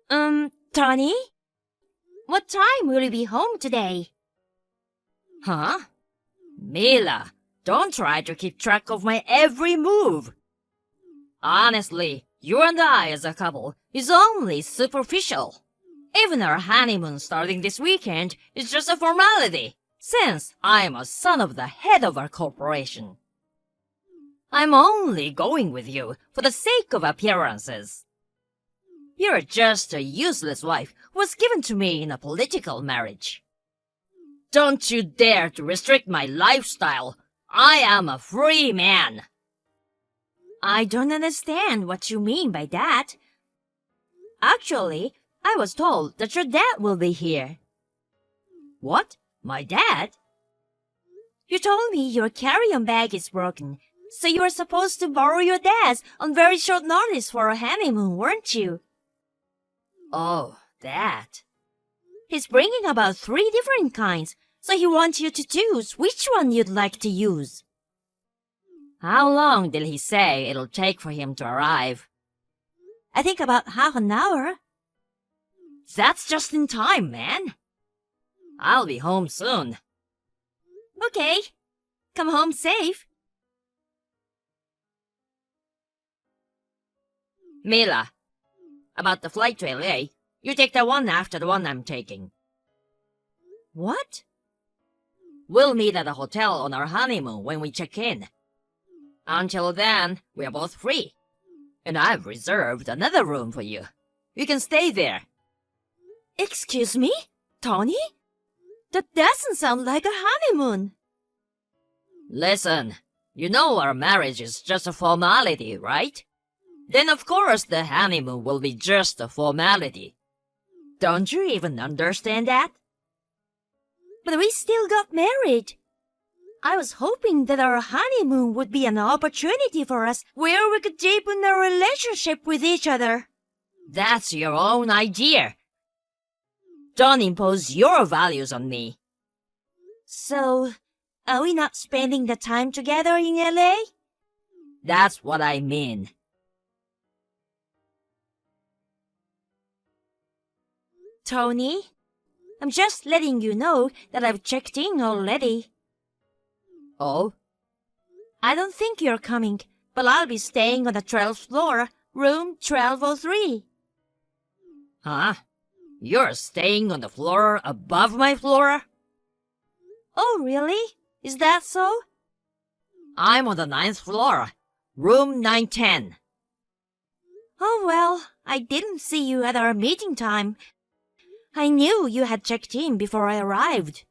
Tony? What time will you be home today? Huh? Mila, don't try to keep track of my every move. Honestly, you and I as a couple is only superficial. Even our honeymoon starting this weekend is just a formality, since I'm a son of the head of our corporation. I'm only going with you for the sake of appearances. You're just a useless wife who was given to me in a political marriage. Don't you dare to restrict my lifestyle. I am a free man. I don't understand what you mean by that. Actually, I was told that your dad will be here. What? My dad? You told me your carry-on bag is broken, so you were supposed to borrow your dad's on very short notice for a honeymoon, weren't you? Oh, that. He's bringing about 3 different kinds, so he wants you to choose which one you'd like to use. How long did he say it'll take for him to arrive? I think about half an hour. That's just in time, man. I'll be home soon. Okay. Come home safe. Mila, about the flight to LA, you take the one after the one I'm taking. What? We'll meet at a hotel on our honeymoon when we check in. Until then, we are both free. And I've reserved another room for you. You can stay there. Excuse me, Tony? That doesn't sound like a honeymoon. Listen, you know our marriage is just a formality, right? Then of course the honeymoon will be just a formality. Don't you even understand that? But we still got married. I was hoping that our honeymoon would be an opportunity for us where we could deepen our relationship with each other. That's your own idea. Don't impose your values on me. So, are we not spending the time together in LA? That's what I mean. Tony, I'm just letting you know that I've checked in already. Oh? I don't think you're coming, but I'll be staying on the 12th floor, room 1203. Huh? You're staying on the floor above my floor? Oh, really? Is that so? I'm on the 9th floor, room 910. Oh, well, I didn't see you at our meeting time. I knew you had checked in before I arrived.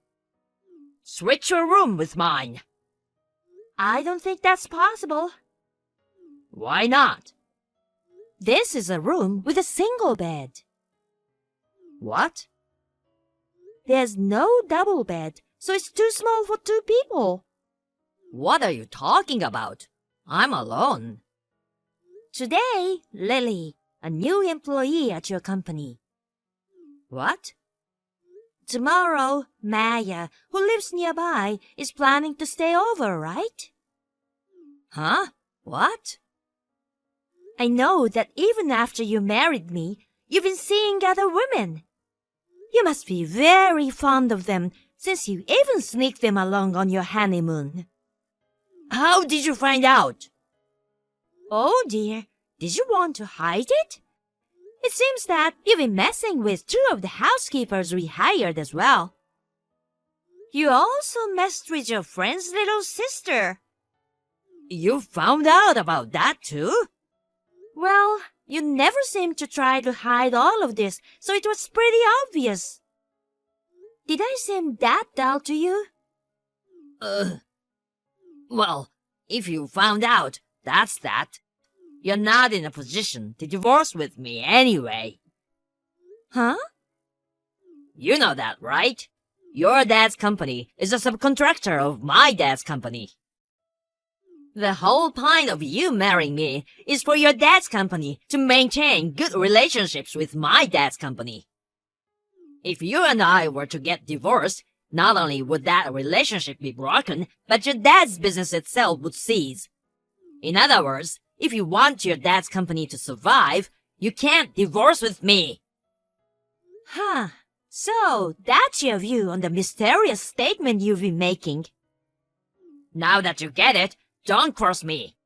Switch your room with mine. I don't think that's possible. Why not? This is a room with a single bed. What? There's no double bed, so it's too small for 2 people. What are you talking about? I'm alone. Today, Lily, a new employee at your company. What? Tomorrow, Maya, who lives nearby, is planning to stay over, right? Huh? What? I know that even after you married me, you've been seeing other women. You must be very fond of them, since you even sneaked them along on your honeymoon. How did you find out? Oh dear, did you want to hide it? It seems that you've been messing with 2 of the housekeepers we hired as well. You also messed with your friend's little sister. You found out about that too? Well, you never seemed to try to hide all of this, so it was pretty obvious. Did I seem that dull to you? Well, if you found out, that's that. You're not in a position to divorce with me anyway. Huh? You know that, right? Your dad's company is a subcontractor of my dad's company. The whole point of you marrying me is for your dad's company to maintain good relationships with my dad's company. If you and I were to get divorced, not only would that relationship be broken, but your dad's business itself would cease. In other words, if you want your dad's company to survive, you can't divorce with me. Huh. So, that's your view on the mysterious statement you've been making. Now that you get it, don't cross me.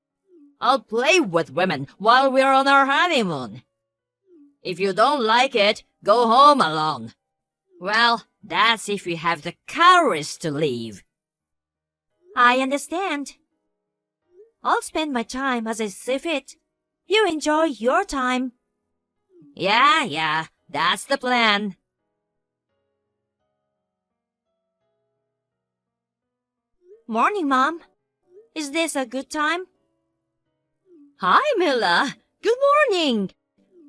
I'll play with women while we're on our honeymoon. If you don't like it, go home alone. Well, that's if you have the courage to leave. I understand. I'll spend my time as I see fit. You enjoy your time. Yeah, that's the plan. Morning, Mom. Is this a good time? Hi, Mila. Good morning.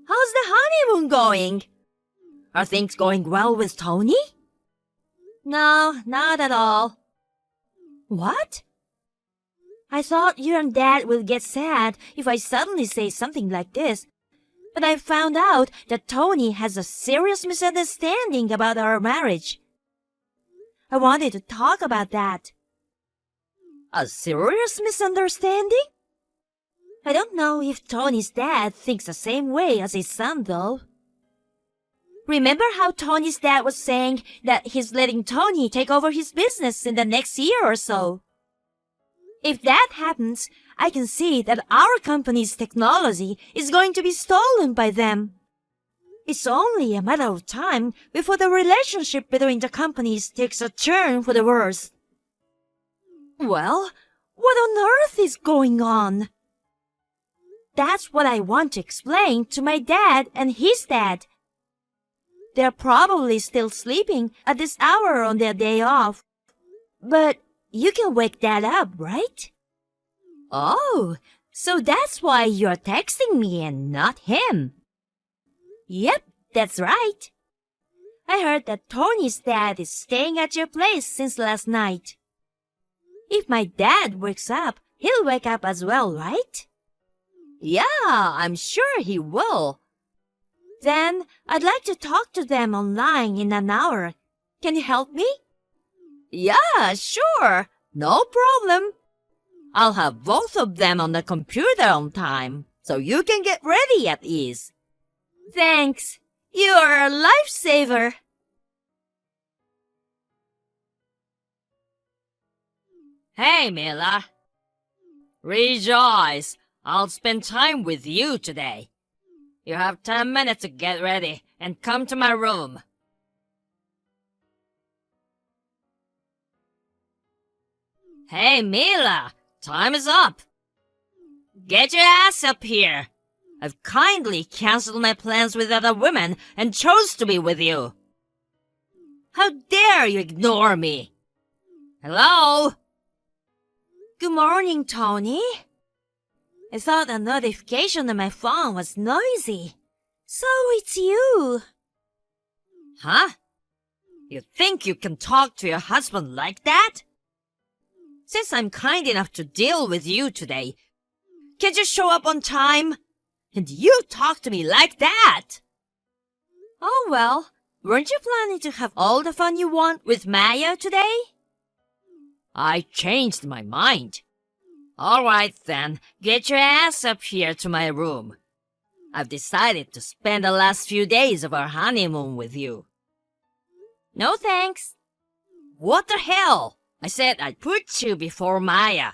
How's the honeymoon going? Are things going well with Tony? No, not at all. What? I thought you and Dad would get sad if I suddenly say something like this, but I found out that Tony has a serious misunderstanding about our marriage. I wanted to talk about that. A serious Misunderstanding? I don't know if Tony's dad thinks the same way as his son, though. Remember how Tony's dad was saying that he's letting Tony take over his business in the next year or so? If that happens, I can see that our company's technology is going to be stolen by them. It's only a matter of time before the relationship between the companies takes a turn for the worse. Well, what on earth is going on? That's what I want to explain to my dad and his dad. They're probably still sleeping at this hour on their day off. But you can wake Dad up, right? Oh, so that's why you're texting me and not him. Yep, that's right. I heard that Tony's dad is staying at your place since last night. If my dad wakes up, he'll wake up as well, right? Yeah, I'm sure he will. Then I'd like to talk to them online in an hour. Can you help me? Yeah, sure. No problem. I'll have both of them on the computer on time, so you can get ready at ease. Thanks. You're a lifesaver. Hey, Mila. Rejoice. I'll spend time with you today. You have 10 minutes to get ready and come to my room. Hey, Mila. Time is up. Get your ass up here. I've kindly canceled my plans with other women and chose to be with you. How dare you ignore me? Hello? Good morning, Tony. I thought a notification on my phone was noisy. So it's you. Huh? You think you can talk to your husband like that? Since I'm kind enough to deal with you today, can't you show up on time? And you talk to me like that? Oh well, weren't you planning to have all the fun you want with Maya today? I changed my mind. All right then, get your ass up here to my room. I've decided to spend the last few days of our honeymoon with you. No thanks. What the hell? I said I'd put you before Maya.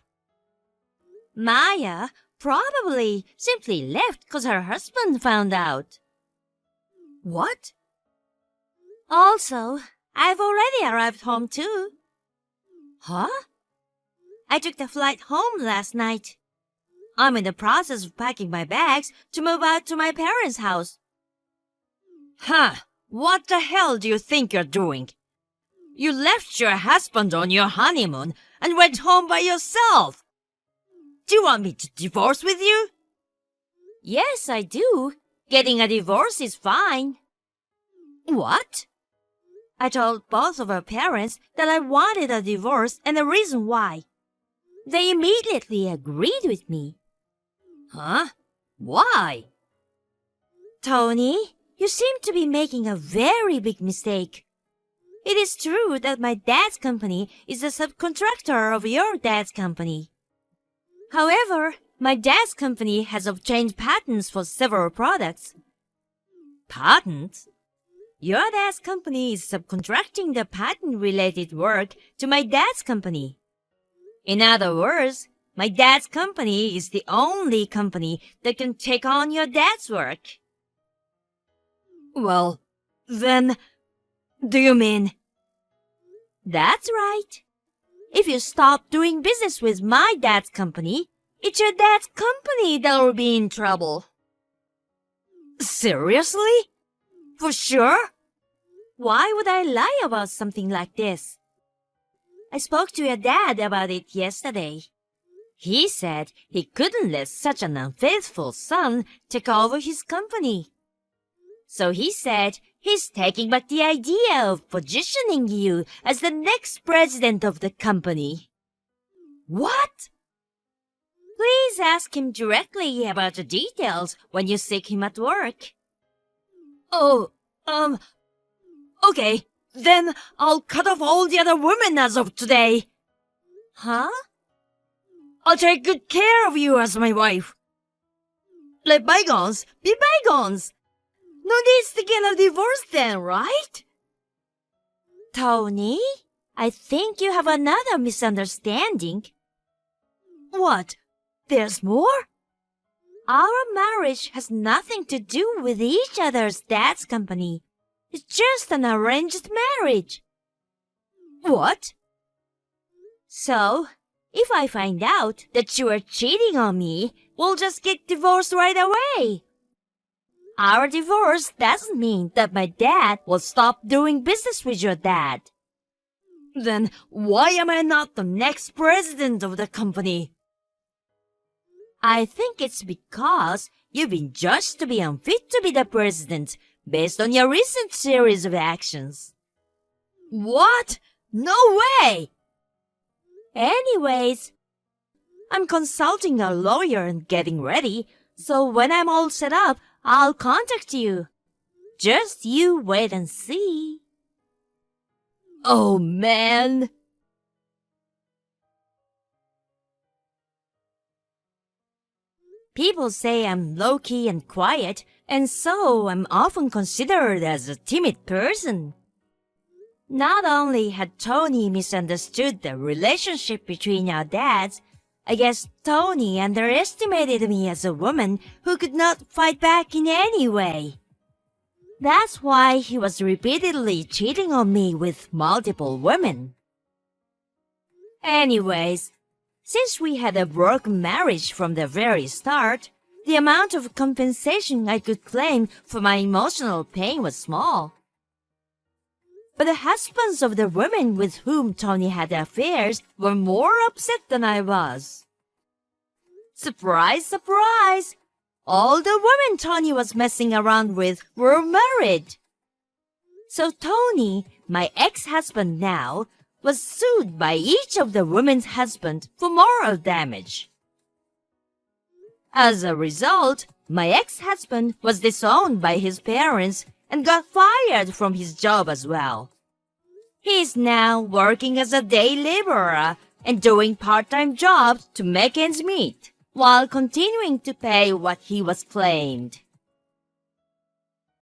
Maya probably simply left because her husband found out. What? Also, I've already arrived home too. Huh? I took the flight home last night. I'm in the process of packing my bags to move out to my parents' house. Huh? What the hell do you think you're doing? You left your husband on your honeymoon and went home by yourself. Do you want me to divorce with you? Yes, I do. Getting a divorce is fine. What? I told both of her parents that I wanted a divorce and the reason why. They immediately agreed with me. Huh? Why? Tony, you seem to be making a very big mistake. It is true that my dad's company is a subcontractor of your dad's company. However, my dad's company has obtained patents for several products. Patents? Your dad's company is subcontracting the patent-related work to my dad's company. In other words, my dad's company is the only company that can take on your dad's work. Well, then, do you mean? That's right. If you stop doing business with my dad's company, it's your dad's company that will be in trouble. Seriously? For sure? Why would I lie about something like this? I spoke to your dad about it yesterday. He said he couldn't let such an unfaithful son take over his company. So he said he's taking back the idea of positioning you as the next president of the company. What? Please ask him directly about the details when you seek him at work. Oh, okay. Then I'll cut off all the other women as of today. Huh? I'll take good care of you as my wife. Let bygones be bygones. No needs to get a divorce then, right? Tony, I think you have another misunderstanding. What? There's more? Our marriage has nothing to do with each other's dad's company. It's just an arranged marriage. What? So, if I find out that you are cheating on me, we'll just get divorced right away. Our divorce doesn't mean that my dad will stop doing business with your dad. Then why am I not the next president of the company? I think it's because you've been judged to be unfit to be the president based on your recent series of actions. What? No way! Anyways, I'm consulting a lawyer and getting ready, so when I'm all set up, I'll contact you. Just you wait and see. Oh, man. People say I'm low-key and quiet, and so I'm often considered as a timid person. Not only had Tony misunderstood the relationship between our dads, I guess Tony underestimated me as a woman who could not fight back in any way. That's why he was repeatedly cheating on me with multiple women. Anyways, since we had a broken marriage from the very start, the amount of compensation I could claim for my emotional pain was small. But the husbands of the women with whom Tony had affairs were more upset than I was. Surprise, surprise! All the women Tony was messing around with were married. So Tony, my ex-husband now, was sued by each of the women's husbands for moral damage. As a result, my ex-husband was disowned by his parents and got fired from his job as well. He is now working as a day laborer and doing part-time jobs to make ends meet, while continuing to pay what he was claimed.